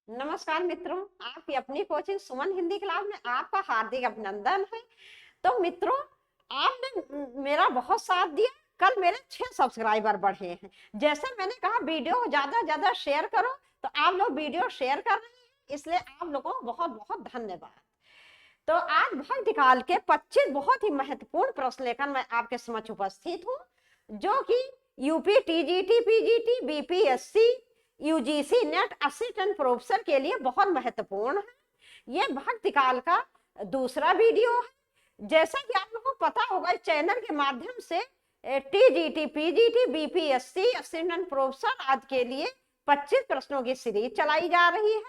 नमस्कार मित्रों, आपकी अपनी कोचिंग सुमन हिंदी क्लास में आपका हार्दिक अभिनंदन है। तो मित्रों, आपने मेरा बहुत साथ दिया। कल मेरे 6 सब्सक्राइबर बढ़े हैं। जैसे मैंने कहा वीडियो ज्यादा ज्यादा शेयर करो, तो आप लोग वीडियो शेयर कर रहे हैं, इसलिए आप लोगों को बहुत बहुत धन्यवाद। तो आज भक्ति काल के 25 बहुत ही महत्वपूर्ण प्रश्न लेकर मैं आपके समक्ष उपस्थित हूँ, जो कि UP, TGT, PGT, BPSC, UGC net assistant professor के लिए बहुत महत्वपूर्ण है। ये भक्ति काल का दूसरा वीडियो है। जैसा कि आप लोगों को पता होगा, इस चैनल के माध्यम से TGT, PGT, BPSC assistant professor आज के लिए 25 प्रश्नों की सीरीज चलाई जा रही है।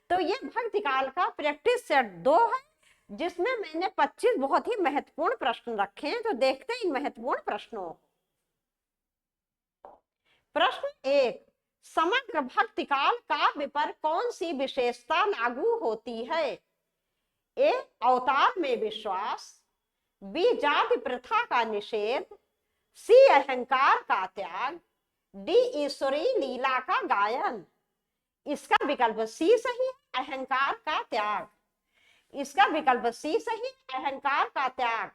तो ये भक्ति काल का प्रैक्टिस सेट 2 है, जिसमें मैंने 25 बहुत ही महत्वपूर्ण प्रश्न रखे हैं। तो देखते हैं इन महत्वपूर्ण प्रश्नों को। प्रश्न 1, समग्र भक्ति काल काव्य पर कौन सी विशेषता लागू होती है? ए, अवतार में विश्वास, बी, जाति प्रथा का निषेध, सी, अहंकार का त्याग, डी, ईश्वरीय लीला का गायन। इसका विकल्प सी सही है, अहंकार का त्याग। इसका विकल्प सी सही, अहंकार का त्याग।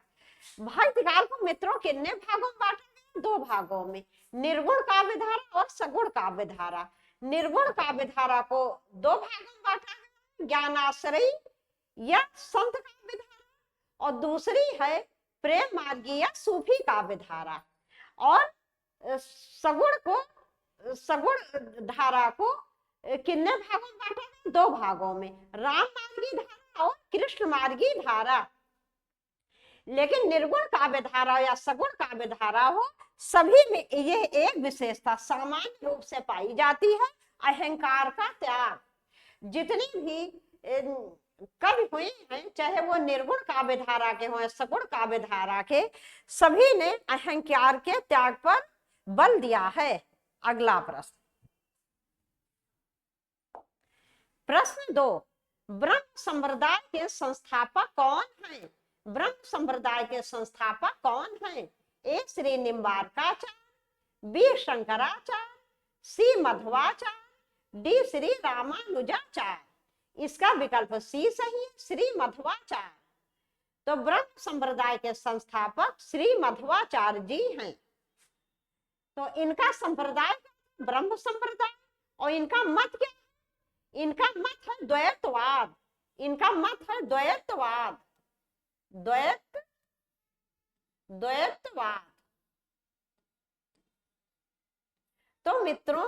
भक्ति काल को मित्रों कितने भागों में बांटा गया? 2 भागों में, निर्गुण काव्य धारा और सगुण काव्य धारा। निर्गुण काव्य धारा को 2 भागों में बांटा गया, ज्ञानाश्रयी या संत काव्य धारा, और दूसरी है प्रेम मार्गी या सूफी काव्य धारा। और सगुण धारा को कितने भागों में बांटा गया? 2 भागों में, राम मार्गी धारा और कृष्ण मार्गी धारा। लेकिन निर्गुण काव्य धारा या सगुण काव्य धारा हो, सभी में ये एक विशेषता सामान्य रूप से पाई जाती है, अहंकार का त्याग। जितनी भी कवि हुए हैं, चाहे वो निर्गुण काव्य धारा के हों, सगुण काव्य धारा के, सभी ने अहंकार के त्याग पर बल दिया है। अगला प्रश्न, प्रश्न 2, ब्रह्म संप्रदाय के संस्थापक कौन हैं? ब्रह्म संप्रदाय के संस्थापक कौन हैं? ए, श्री निम्बार्काचार्य, बी, शंकराचार्य, सी, मध्वाचार्य, डी, श्री रामानुजाचार्य। इसका विकल्प सी सही है, श्री मध्वाचार्य। तो ब्रह्म संप्रदाय के संस्थापक श्री मध्वाचार्य जी हैं। तो इनका संप्रदाय ब्रह्म संप्रदाय, और इनका मत क्या? इनका मत है द्वैतवाद। इनका मत है द्वैतवाद, द्वैतवाद। तो मित्रों,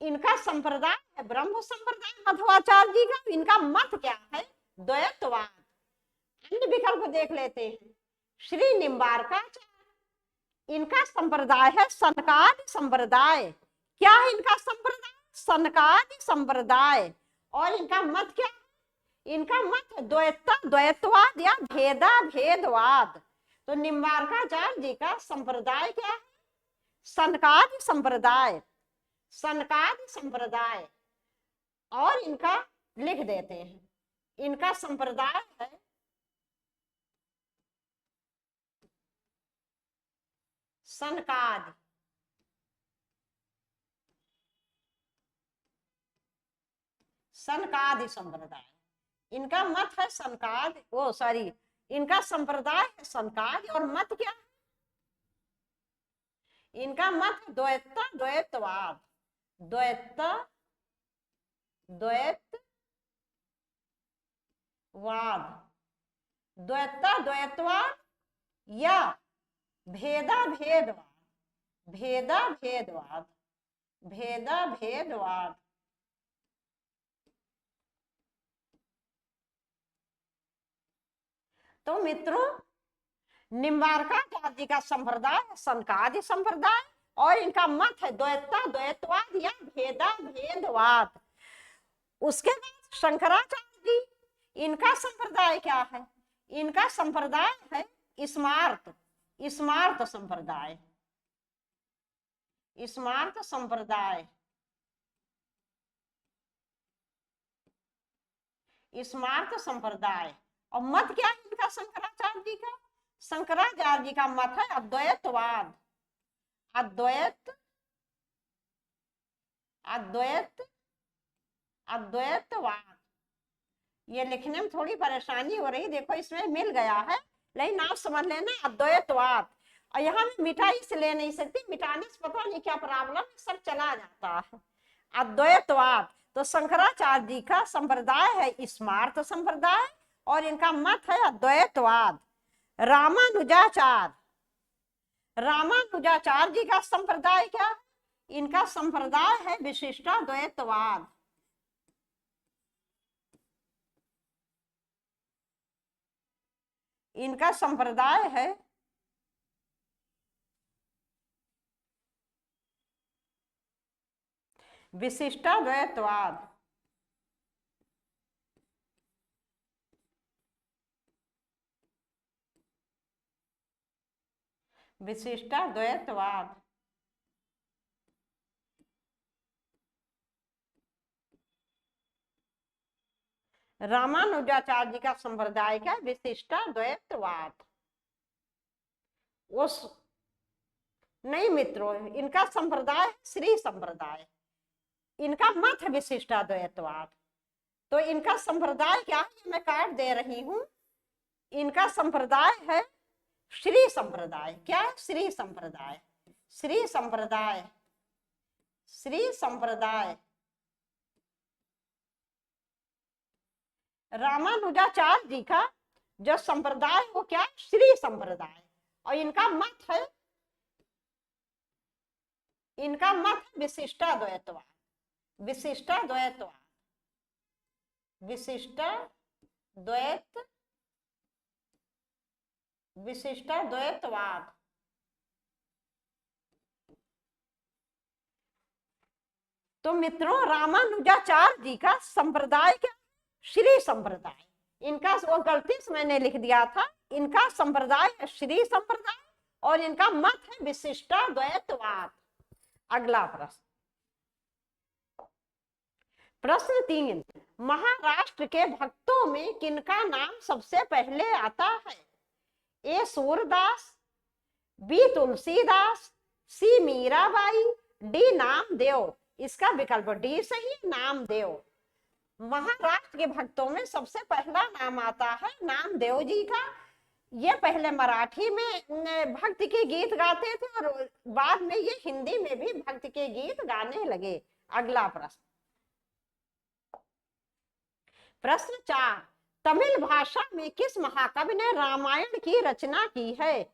इनका संप्रदाय है ब्रह्म संप्रदाय मध्वाचार्य जी का। इनका मत क्या है? द्वैतवाद। अन्य विकल्प देख लेते हैं। श्री निम्बार्काचार्य, इनका संप्रदाय है सनकादि संप्रदाय। क्या है इनका संप्रदाय? सनकादि संप्रदाय। और इनका मत क्या? इनका मत द्वैतवाद या भेदा भेदवाद। तो निम्बार्काचार्य जी का संप्रदाय क्या है? सनकादि संप्रदाय, सनकादि संप्रदाय। और इनका लिख देते हैं, इनका संप्रदाय है सनकादि। सनकादि संप्रदाय, इनका मत है सनकादि, ओ सॉरी, इनका संप्रदाय है सनकादि। और मत क्या? इनका मत द्वैतवाद, द्वैतवाद या भेदा भेदवाद। तो मित्रों, निम्बार्काचार्य जी का संप्रदाय सनकादि संप्रदाय, और इनका मत है द्वैतवाद या भेदा भेदवाद। उसके बाद शंकराचार्य जी, इनका संप्रदाय क्या है? इनका संप्रदाय है स्मार्त संप्रदाय, स्मार्त संप्रदाय, स्मार्त संप्रदाय। और मत क्या है इनका शंकराचार्य जी का? शंकराचार्य जी का मत है अद्वैतवाद, अद्वैत अद्वैतवाद। ये लिखने में थोड़ी परेशानी हो रही, देखो इसमें मिल गया है, लेकिन आप समझ लेना अद्वैतवाद। और यहाँ में मिटा इसलिए नहीं सकती, मिटाने से पता नहीं क्या प्रॉब्लम सब चला जाता है। अद्वैतवाद तो शंकराचार्य जी का संप्रदाय है स्मार्त संप्रदाय, और इनका मत है अद्वैतवाद। रामानुजाचार्य जी का संप्रदाय क्या है? इनका संप्रदाय है विशिष्टाद्वैतवाद। इनका संप्रदाय है विशिष्टाद्वैतवाद। विशिष्टाद्वैतवाद। रामानुजाचार्य जी का संप्रदाय का विशिष्टाद्वैतवाद। उस नहीं मित्रों, इनका संप्रदाय श्री संप्रदाय, इनका मत है विशिष्टाद्वैतवाद। तो इनका संप्रदाय क्या है, मैं काट दे रही हूं। इनका संप्रदाय है श्री संप्रदाय। क्या है? श्री संप्रदाय। श्री संप्रदाय। श्री संप्रदाय। रामानुजाचार्य जी का जो संप्रदाय वो क्या है? श्री संप्रदाय। और इनका मत है विशिष्टाद्वैतवाद। विशिष्टाद्वैतवाद। विशिष्टाद्वैतवाद। तो मित्रों, रामानुजाचार्य जी का संप्रदाय क्या? श्री संप्रदाय। इनका वो गलती से मैंने लिख दिया था, इनका संप्रदाय श्री संप्रदाय और इनका मत है विशिष्टाद्वैतवाद। अगला प्रश्न, प्रश्न 3, महाराष्ट्र के भक्तों में किनका नाम सबसे पहले आता है? ए सूरदास, बी तुलसीदास, सी मीराबाई, डी नामदेव। इसका विकल्प डी सही, नामदेव। महाराष्ट्र के भक्तों में सबसे पहला नाम आता है नामदेव जी का। ये पहले मराठी में भक्ति के गीत गाते थे और बाद में ये हिंदी में भी भक्ति के गीत गाने लगे। अगला प्रश्न, प्रश्न 4, तमिल भाषा में किस महाकवि ने रामायण की रचना की है?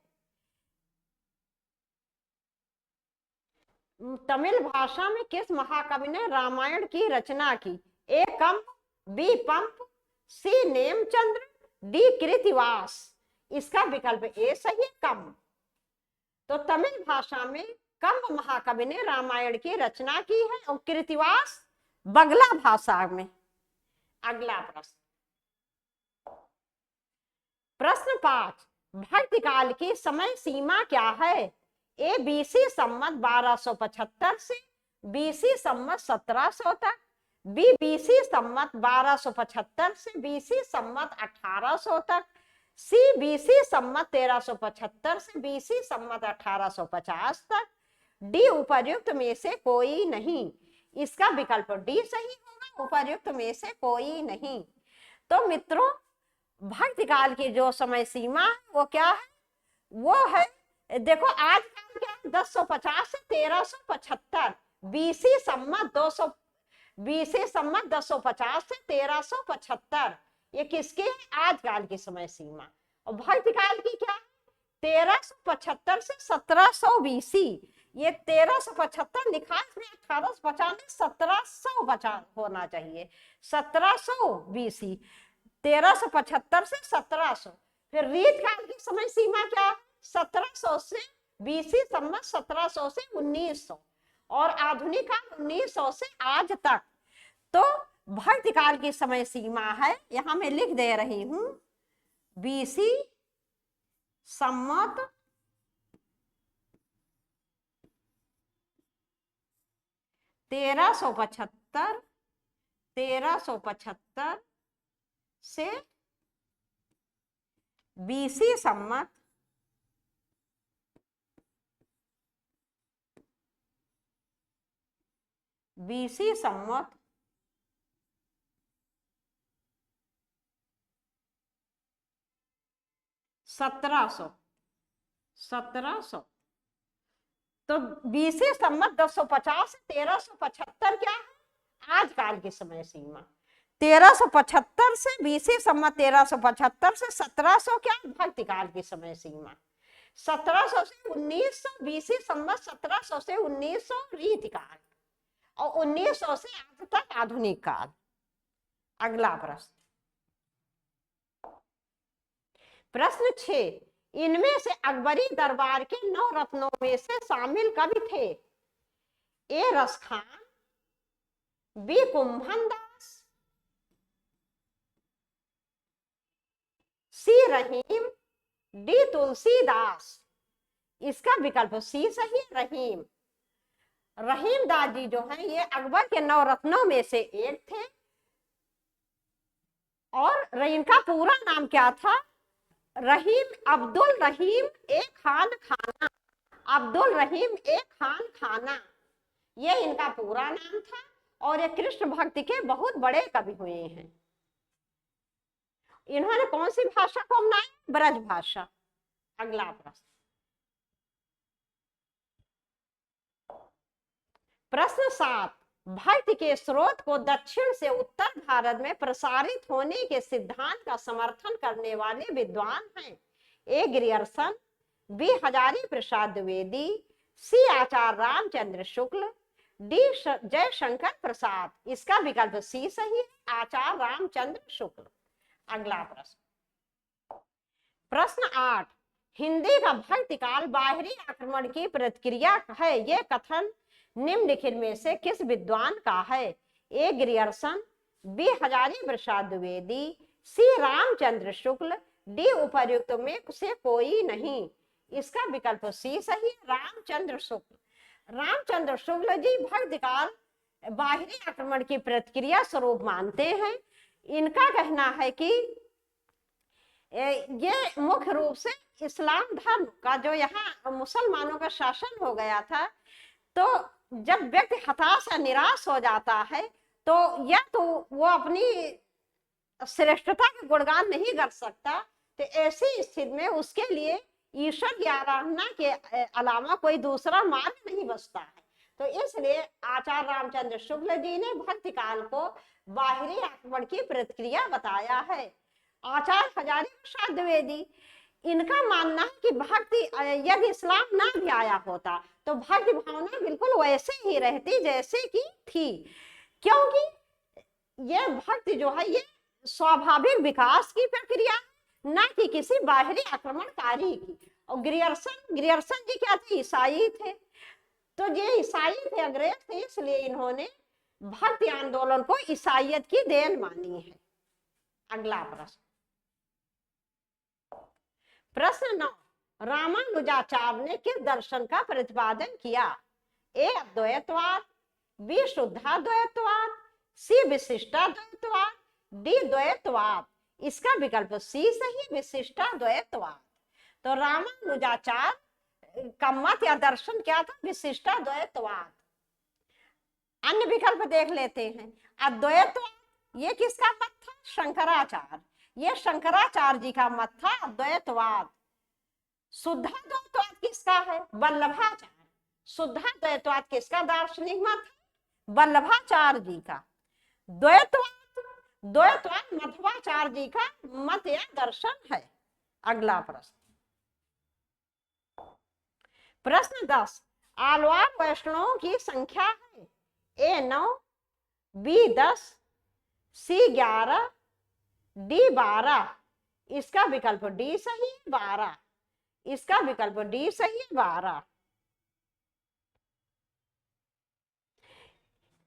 तमिल भाषा में किस महाकवि ने रामायण की रचना की? ए कंप, बी पंप, सी नेमचंद्र, डी कृतिवास। इसका विकल्प ए सही है, कंप। तो तमिल भाषा में कंप महाकवि ने रामायण की रचना की है और कृतिवास बंगला भाषा में। अगला प्रश्न, प्रश्न 5, भक्ति काल की समय सीमा क्या है? ए बीसी संवत 1275 से बीसी संवत 1700 तक, बी बीसी संवत 1275 से बीसी संवत 1800 तक, सी बीसी संवत 1375 से बीसी संवत 1850 तक, डी उपर्युक्त में से कोई नहीं। इसका विकल्प डी सही होगा, उपर्युक्त में से कोई नहीं। तो मित्रों, भक्ति काल की जो समय सीमा है वो क्या है? वो है, देखो आज काल क्या है, 1050 से 1375, बीसी संवत 200, बीसी संवत 1050 से 1375। ये किसके है? आज काल की समय सीमा। और भक्ति काल की क्या है? 1375 से 1700 बीसी। ये 1375 लिखा है इसमें, 1850 1750 होना चाहिए, 1700 बीसी, 1375 से 1700। फिर रीत काल की समय सीमा क्या है? 1700 से बीसी संवत 1700 से 1900 और आधुनिक काल 1900 से आज तक। तो भक्ति काल की समय सीमा है, यहां मैं लिख दे रही हूं, बीसी संवत 1375 से बीसी संवत 1375 1700, 1700। तो बीसी संमत 1050 से 1375 क्या है आजकाल की समय सीमा। 1375 से बीसी संमत 1375 से 1700 क्या भक्ति काल की समय सीमा। 1700 से 1900 बीसी संमत 1700 से 1900 रीतिकाल और 1900 से आज तक आधुनिक काल। अगला प्रश्न, प्रश्न 6, इनमें से अकबरी दरबार के 9 रत्नों में से शामिल कवि थे। ए रस खान, बी कुंभन दास, सी रहीम, डी तुलसीदास। इसका विकल्प सी सही, रहीम। रहीम दास जी जो है ये अकबर के 9 रत्नों में से एक थे और इनका पूरा नाम क्या था, रहीम अब्दुल रहीम ए खान खाना। अब्दुल रहीम ए खान खाना ये इनका पूरा नाम था और ये कृष्ण भक्ति के बहुत बड़े कवि हुए हैं। इन्होंने कौन सी भाषा को अपनाया, ब्रज भाषा। अगला प्रश्न, प्रश्न 7, भक्ति के स्रोत को दक्षिण से उत्तर भारत में प्रसारित होने के सिद्धांत का समर्थन करने वाले विद्वान हैं। ए ग्रियर्सन, बी हजारी प्रसाद द्विवेदी, सी आचार्य रामचंद्र शुक्ल, डी जयशंकर प्रसाद। इसका विकल्प सी सही है, आचार्य रामचंद्र शुक्ल। अगला प्रश्न, प्रश्न 8, हिंदी का भक्ति काल बाहरी आक्रमण की प्रतिक्रिया है, यह कथन निम्नलिखित में से किस विद्वान का है। ए ग्रियर्सन, बी हजारी प्रसाद द्विवेदी, सी रामचंद्र शुक्ल, डी उपर्युक्त में से कोई नहीं। इसका विकल्प सी सही, रामचंद्र शुक्ल। रामचंद्र शुक्ल जी भक्ति काल बाहरी आक्रमण की प्रतिक्रिया स्वरूप मानते हैं। इनका कहना है कि ये मुख्य रूप से इस्लाम धर्म का जो यहाँ मुसलमानों का शासन हो गया था, तो जब व्यक्ति हताश या निराश हो जाता है तो या तो वो अपनी श्रेष्ठता के गुणगान नहीं कर सकता, तो ऐसी स्थिति में उसके लिए ईश्वर की आराधना के अलावा कोई दूसरा मार्ग नहीं बचता है। तो इसलिए आचार्य रामचंद्र शुक्ल जी ने भक्ति काल को बाहरी आक्रमण की प्रतिक्रिया बताया है। आचार्य हजारी प्रसाद द्विवेदी, इनका मानना है कि भक्ति यदि इस्लाम ना भी आया होता तो भक्ति भावना बिल्कुल वैसे ही रहती जैसे कि थी, क्योंकि ये भक्ति जो है ये स्वाभाविक विकास की प्रक्रिया, ना कि किसी बाहरी आक्रमणकारी की। और ग्रियर्सन जी क्या थे, ईसाई थे। तो ये ईसाई थे, अंग्रेज थे, इसलिए इन्होंने भक्ति आंदोलन को ईसाइयत की देन मानी है। अगला प्रश्न, प्रश्न 9, रामानुजाचार्य ने किस दर्शन का प्रतिपादन किया। ए अद्वैतवाद, बी शुद्धाद्वैतवाद, सी विशिष्टाद्वैतवाद, डी द्वैतवाद। इसका विकल्प सी सही, विशिष्टाद्वैतवाद। तो रामानुजाचार्य का मत या दर्शन क्या था, विशिष्टाद्वैतवाद। अन्य विकल्प देख लेते हैं। अद्वैतवाद ये किसका मत था, शंकराचार्य। ये शंकराचार्य जी का मत था अद्वैतवाद। शुद्धाद्वैतवाद किसका है, वल्लभाचार्य। शुद्धाद्वैतवाद किसका दार्शनिक मत है, वल्लभाचार्य जी का। द्वैतवाद मध्वाचार्य जी का मत या दर्शन है। अगला प्रश्न, प्रश्न 10, आलवार वैष्णवों की संख्या है। ए 9, बी 10, सी 11, डी 12। इसका विकल्प डी सही, 12। इसका विकल्प डी सही, 12।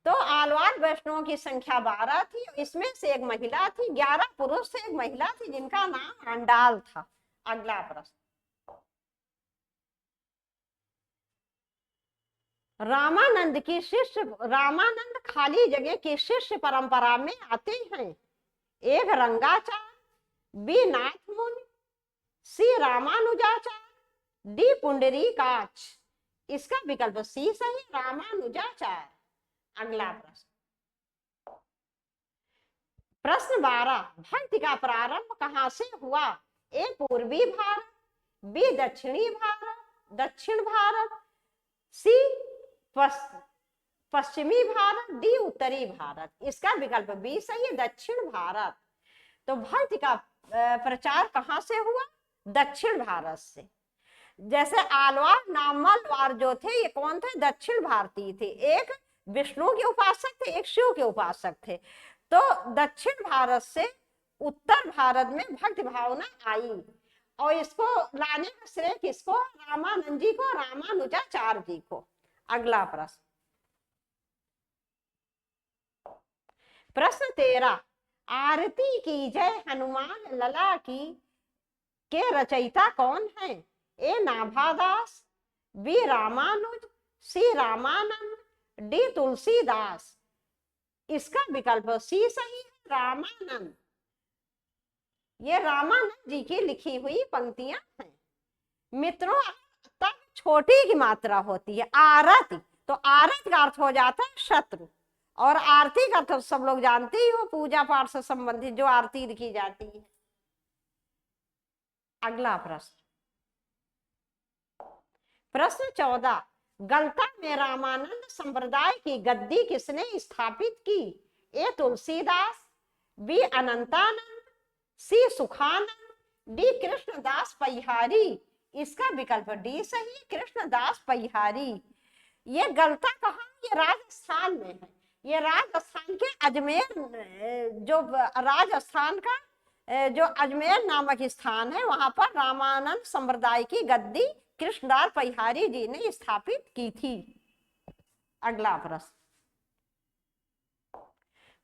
तो आलवार वैष्णवों की संख्या 12 थी, इसमें से एक महिला थी, 11 पुरुष से एक महिला थी जिनका नाम आंडाल था। अगला प्रश्न, रामानंद खाली जगह की शिष्य परंपरा में आते हैं। एक रंगाचार्य, बी नाथ मुनि, सी रामानुजाचार्य, डी पुंडरीकाक्ष। इसका विकल्प सी सही, रामानुजाचार्य। अगला प्रश्न, प्रश्न 12, भक्ति का प्रारंभ कहां से हुआ। ए पूर्वी भारत, बी दक्षिणी भारत, दक्षिण भारत, सी पश्चिमी भारत, डी उत्तरी भारत। इसका विकल्प बी सही है, दक्षिण भारत। तो भक्ति का प्रचार कहां से हुआ? दक्षिण भारत से। जैसे आलवार नामलवार जो थे ये कौन थे? दक्षिण भारतीय थे। एक विष्णु के उपासक थे, एक शिव के उपासक थे। तो दक्षिण भारत से उत्तर भारत में भक्ति भावना आई और इसको लाने का श्रेय किसको? रामानंद जी को, रामानुजाचार्य जी को। अगला प्रश्न, प्रश्न 13, आरती की जय हनुमान लला की के रचयिता कौन है? ए नाभादास, बी रामानुज, सी रामानंद, डी तुलसीदास। इसका विकल्प सी सही है, रामानंद। ये रामानंद जी की लिखी हुई पंक्तियां हैं। मित्रों, तब छोटी की मात्रा होती है आरती, तो आरती का अर्थ हो जाता है शत्रु, और आरती का अर्थ सब लोग जानते ही हो, पूजा पाठ से संबंधित जो आरती लिखी जाती है। अगला प्रश्न, प्रश्न 14, गलता में रामानंद संप्रदाय की गद्दी किसने स्थापित की? ए तुलसीदास, बी अनंतानंद, सी सुखानंद, डी कृष्णदास परिहारी। इसका विकल्प डी सही, कृष्णदास परिहारी। ये गलता कहाँ? ये राजस्थान में है। ये राजस्थान के अजमेर, जो राजस्थान का जो अजमेर नामक स्थान है, वहां पर रामानंद संप्रदाय की गद्दी कृष्णदास परिहारी जी ने स्थापित की थी। अगला प्रश्न,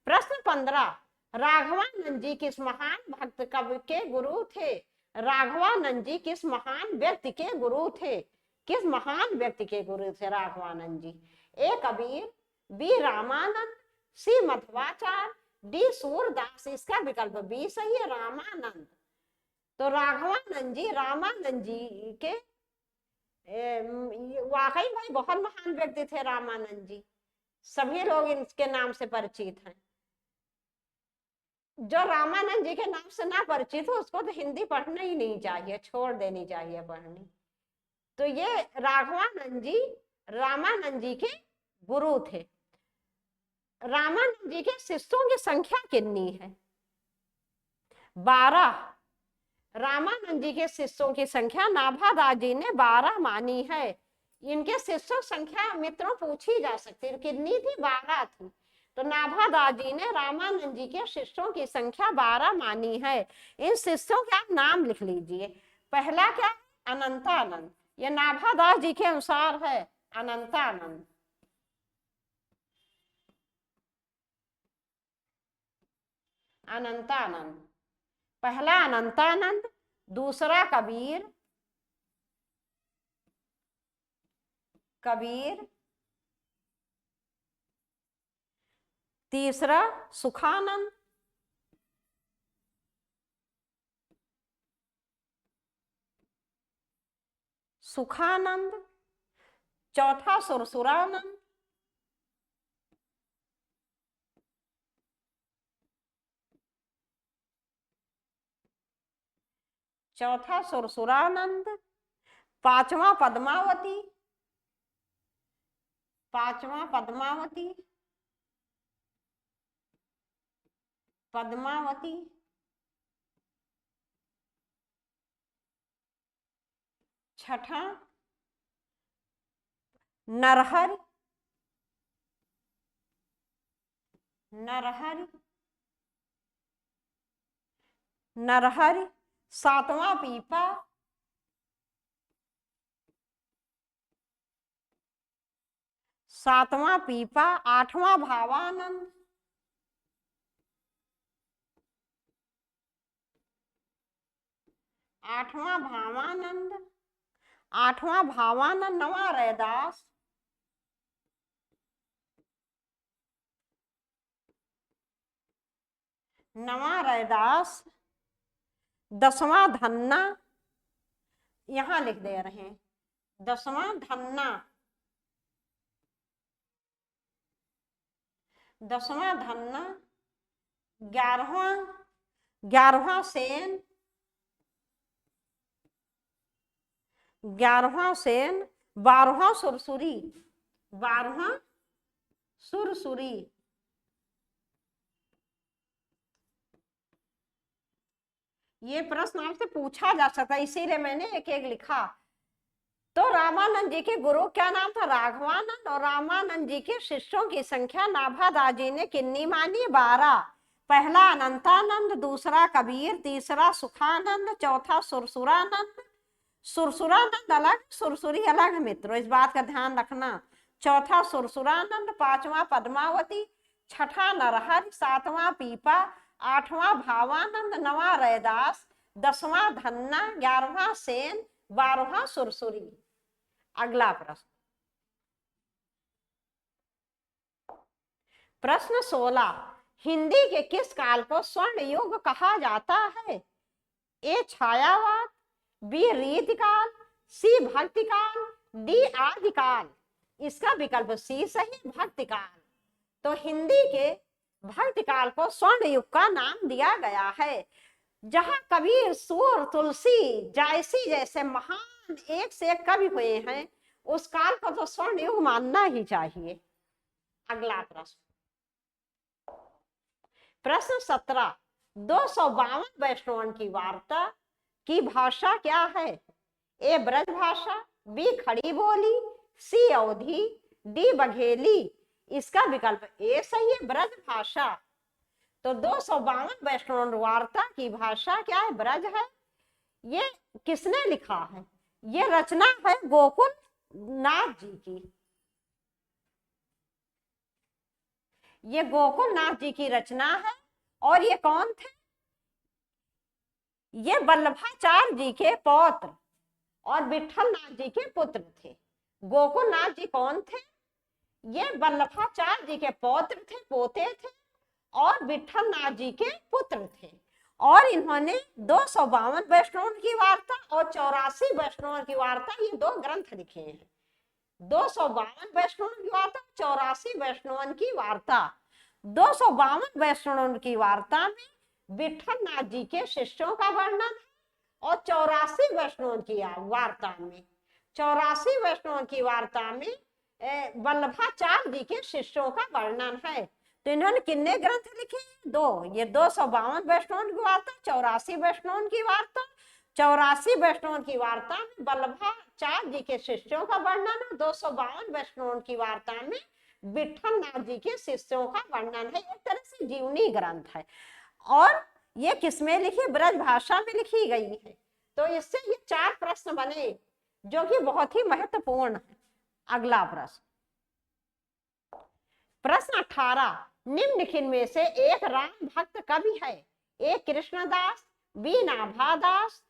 प्रश्न 15, राघवानंद जी किस महान भक्त कवि के गुरु थे? राघवानंद जी किस महान व्यक्ति के गुरु थे? किस महान व्यक्ति के गुरु थे राघवानंद जी? ए कबीर, बी रामानंद, सी मध्वाचार्य, डी सूरदास। इसका विकल्प बी सही है, रामानंद। तो राघवानंद जी रामानंद जी के वाकई भाई बहुत महान व्यक्ति थे रामानंद जी। सभी लोग इनके नाम से परिचित हैं। जो रामानंद जी के नाम से ना परिचित हो उसको तो हिंदी पढ़ना ही नहीं चाहिए, छोड़ देनी चाहिए पढ़नी। तो ये राघवानंद जी रामानंद जी के गुरु थे। रामानंद जी के शिष्यों की संख्या कितनी है? 12। रामानंद जी के शिष्यों की संख्या नाभादास जी ने 12 मानी है। इनके शिष्यों संख्या मित्रों पूछी जा सकती है, कितनी थी? 12 थी। तो नाभादास जी ने रामानंद जी के शिष्यों की संख्या 12 मानी है। इन शिष्यों के आप नाम लिख लीजिए। पहला क्या? अनंतानंद। ये नाभादास जी के अनुसार है, अनंतानंद। अनंतानंद, पहला अनंतानंद, दूसरा कबीर, तीसरा सुखानंद, चौथा सुरसुरानंद, पांचवा पद्मावती, छठा नरहरि, सातवां पीपा, आठवां भावानंद, नवा रैदास, दसवां धन्ना, यहां लिख दे रहे हैं, दसवां धन्ना, 11वां सेन, 11वां सेन, 12वां सुरसुरी, 12वां सुरसुरी। ये प्रश्न आपसे पूछा जा सकता है, इसीलिए मैंने एक एक लिखा। तो रामानंद जी के गुरु क्या नाम था? राघवानंद। और रामानंद जी के शिष्यों की संख्या नाभादास जी ने कितनी मानी? 12। पहला अनंतानंद, दूसरा कबीर, तीसरा सुखानंद, चौथा सुरसुरानंद। सुरसुरानंद अलग, सुरसुरी अलग है मित्रों, इस बात का ध्यान रखना। चौथा सुरसुरानंद, पांचवा पद्मावती, छठा नरहरि, सातवां पीपा, आठवां भावानंद, नवा रैदास, 10वां धन्ना, 11वां सेन, 12वां सुरसुरी। अगला प्रश्न, प्रश्न 16, हिंदी के किस काल को स्वर्ण युग कहा जाता है? ए छायावाद, बी रीतिकाल, सी भक्तिकाल, डी आदिकाल। इसका विकल्प सी सही, भक्तिकाल। तो हिंदी के भक्तिकाल को स्वर्ण युग का नाम दिया गया है। जहां कबीर, सूर, तुलसी, जायसी जैसे महान एक से एक कवि हुए हैं, उस काल को तो स्वर्ण युग मानना ही चाहिए। अगला प्रश्न, प्रश्न 17, 252 वैष्णवन की वार्ता की भाषा क्या है? ए ब्रज भाषा, बी खड़ी बोली, सी अवधी, डी बघेली। इसका विकल्प ए सही है, ब्रज भाषा। तो 252 वैष्णव वार्ता की भाषा क्या है? ब्रज है। ये किसने लिखा है? ये रचना है गोकुल नाथ जी की। ये गोकुल नाथ जी की रचना है। और ये कौन थे? ये वल्लभाचार्य जी के पौत्र और विठल नाथ जी के पुत्र थे। गोकुल नाथ जी कौन थे? ये वल्लभाचार्य जी के पौत्र थे, पोते थे, और विठल नाथ जी के पुत्र थे। और इन्होंने 252 वैष्णव की वार्ता और 84 वैष्णव की वार्ता, ये 2 ग्रंथ लिखे हैं। 252 वैष्णव की वार्ता, 84 वैष्णव की वार्ता। 252 वैष्णव की वार्ता में विठल नाथ जी के शिष्यों का वर्णन है, और 84 वैष्णव की वार्ता में, 84 वैष्णव की वार्ता में वल्लभाचार्य जी के शिष्यों का वर्णन है। तो इन्होंने कितने ग्रंथ लिखे? 2। ये 252 वैष्णव की वार्ता, 84 वैष्णव की वार्ता। 84 वैष्णव की वार्ता में वल्लभाचार्य जी के शिष्यों का वर्णन है, 252 वैष्णव की वार्ता में विठल नाथ जी के शिष्यों का वर्णन है। एक तरह से जीवनी ग्रंथ है। और ये किसमें लिखी? ब्रज भाषा में लिखी गई है। तो इससे ये 4 प्रश्न बने, जो कि बहुत ही महत्वपूर्ण है। अगला प्रश्न, प्रश्न 18, निम्नलिखित में से एक राम भक्त कवि है? ए कृष्णदास, बी नाभादास,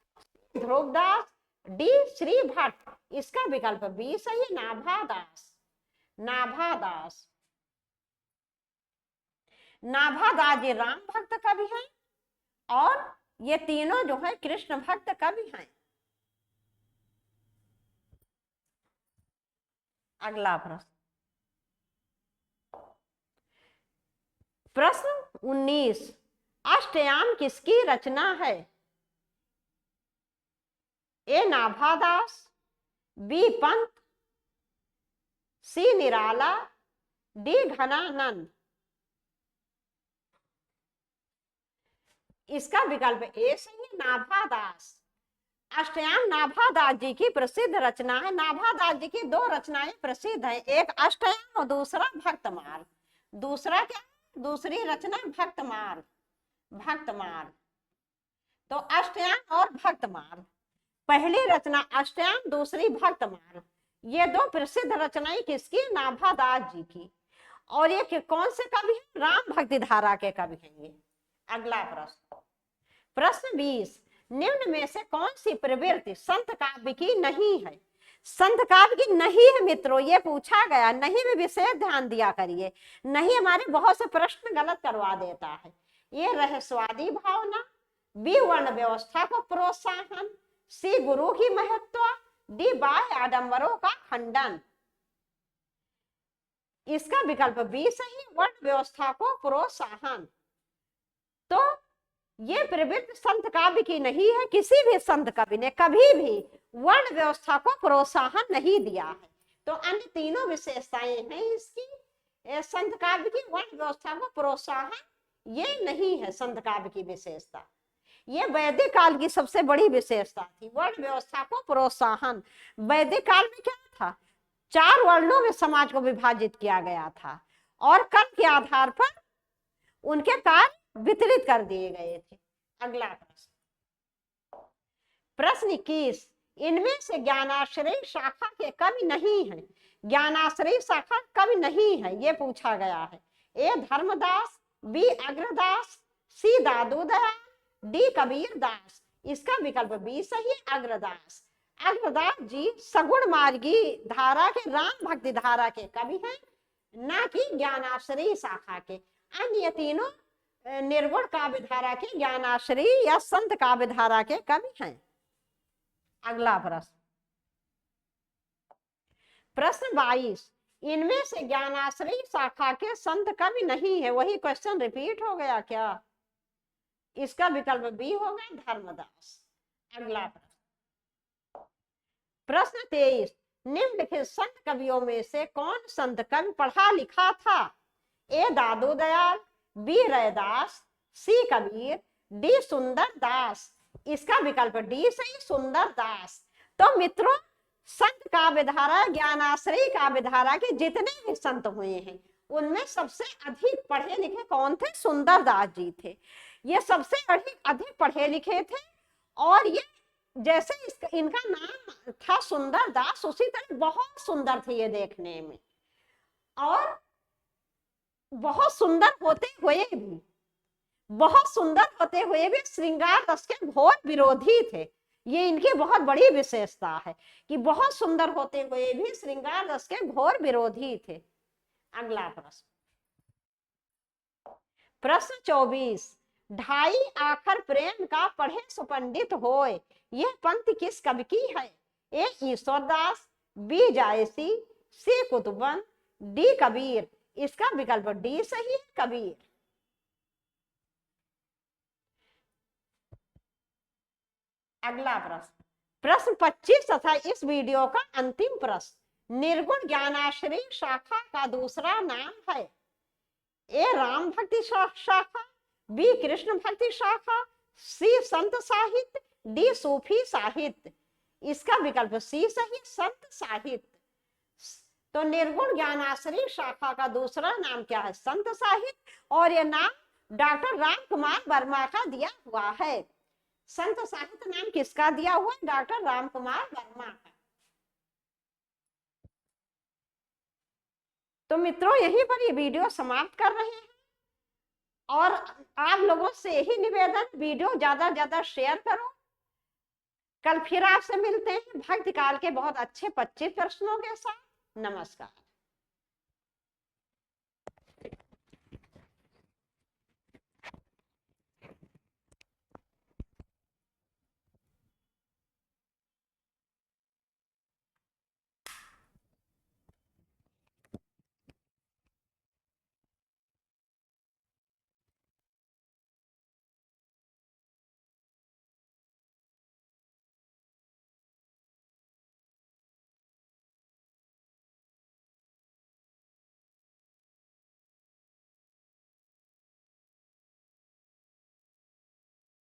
ध्रुवदास, डी श्री भट्ट। इसका विकल्प बी सही है, नाभादास। नाभादास, नाभादास जी राम भक्त कवि हैं, और ये तीनों जो है कृष्ण भक्त कवि हैं। अगला प्रश्न, प्रश्न 19, अष्टयाम किसकी रचना है? ए नाभादास, बी पंत, सी निराला, डी घनानंद। इसका विकल्प ए सही है, नाभादास। अष्टयाम नाभादास जी की प्रसिद्ध रचना है। नाभादास जी की 2 रचनाएं प्रसिद्ध हैं, एक अष्टयाम और दूसरा भक्तमाल। दूसरा क्या? दूसरी रचना भक्तमाल। भक्तमाल, तो अष्टयाम और भक्तमाल, पहली रचना अष्टयाम, दूसरी भक्तमाल। ये 2 प्रसिद्ध रचनाएं किसकी? नाभादास जी की। और ये कौन से कवि हैं? राम भक्ति धारा के कवि हैं ये। अगला प्रश्न, प्रश्न 20, निम्न में से कौन सी प्रवृत्ति संत काव्य की नहीं है? संत काव्य की नहीं है मित्रों, ये पूछा गया। नहीं में विशेष ध्यान दिया करिए। नहीं हमारे बहुत से प्रश्न गलत करवा देता है। ये रहस्यवादी भावना, बी वर्ण व्यवस्था को प्रोत्साहन, सी गुरु की महत्व, डी बाह्य आडंबरों का खंडन। इसका विकल्प बी सही, वर्ण व्यवस्था को प्रोत्साहन। तो ये प्रवृत्ति संत काव्य की नहीं है। किसी भी संत कवि ने कभी भी वर्ण व्यवस्था को प्रोत्साहन नहीं दिया है। तो अन्य तीनों विशेषताएं हैं इसकी संत काव्य की। वर्ण व्यवस्था को प्रोत्साहन ये नहीं है संत काव्य की विशेषता। ये वैदिक काल की सबसे बड़ी विशेषता थी, वर्ण व्यवस्था को प्रोत्साहन। वैदिक काल में क्या था, 4 वर्णों में समाज को विभाजित किया गया था और कर्म के आधार पर उनके कार्य वितरित कर दिए गए थे। अगला प्रश्न, प्रश्न 21, इनमें से ज्ञानाश्रय शाखा के कवि नहीं है। ज्ञानाश्रय शाखा कवि नहीं है, ये पूछा गया है। ए धर्मदास, बी अग्रदास, सी दादू दयाल, डी कबीर दास। इसका विकल्प बी सही है, अग्रदास। अग्रदास जी सगुण मार्गी धारा के, राम भक्ति धारा के कवि हैं, ना कि ज्ञानाश्रयी शाखा के। अन्य तीनों निर्गुण काव्य धारा के ज्ञानाश्रयी या संत काव्य धारा के कवि हैं। अगला प्रश्न, प्रश्न 22, इनमें से ज्ञानाश्रयी शाखा के संत कवि नहीं है। वही क्वेश्चन रिपीट हो गया क्या? इसका विकल्प बी होगा, धर्मदास। अगला प्रश्न, प्रश्न 23, निम्नलिखित संत कवियों में से कौन संत कवि पढ़ा लिखा था? ए दादू दयाल, बी रैदास, सी कबीर, डी सुंदर दास। इसका विकल्प डी सही, सुंदर दास। तो मित्रों, संत काव्य धारा, ज्ञानाश्रयी काव्य धारा के जितने भी संत हुए हैं उनमें सबसे अधिक पढ़े लिखे कौन थे? सुंदर दास जी थे। ये सबसे अधिक पढ़े लिखे थे और ये जैसे इनका नाम था सुंदर दास, उसी तरह बहुत सुंदर थे ये देखने में, और बहुत सुंदर होते हुए भी, बहुत सुंदर होते हुए भी श्रृंगार रस के घोर विरोधी थे। ये इनकी बहुत बड़ी विशेषता है कि बहुत सुंदर होते हुए भी श्रृंगार रस के घोर विरोधी थे। अगला प्रश्न, प्रश्न 24, ढाई आखर प्रेम का पढ़े सुपंडित होए। यह पंक्ति किस कवि की है? ए ईश्वरदास, बी जायसी, सी कुतुबन, डी कबीर। इसका विकल्प डी सही है, कबीर। अगला प्रश्न, प्रश्न 25 तथा इस वीडियो का अंतिम प्रश्न, निर्गुण ज्ञानाश्रयी शाखा का दूसरा नाम है? ए राम भक्ति शाखा, बी कृष्ण भक्ति शाखा, सी संत साहित्य, डी सूफी साहित्य। इसका विकल्प सी सही, संत साहित्य। तो निर्गुण ज्ञानाश्रयी शाखा का दूसरा नाम क्या है? संत साहित्य। और यह नाम डॉक्टर राम कुमार वर्मा का दिया हुआ है। संत साहित्य नाम किसका दिया हुआ? डॉक्टर राम कुमार वर्मा का। तो मित्रों, यहीं पर ये वीडियो समाप्त कर रहे हैं और आप लोगों से यही निवेदन, वीडियो ज्यादा ज्यादा शेयर करो। कल फिर आपसे मिलते हैं भक्ति काल के बहुत अच्छे 25 प्रश्नों के साथ। नमस्कार।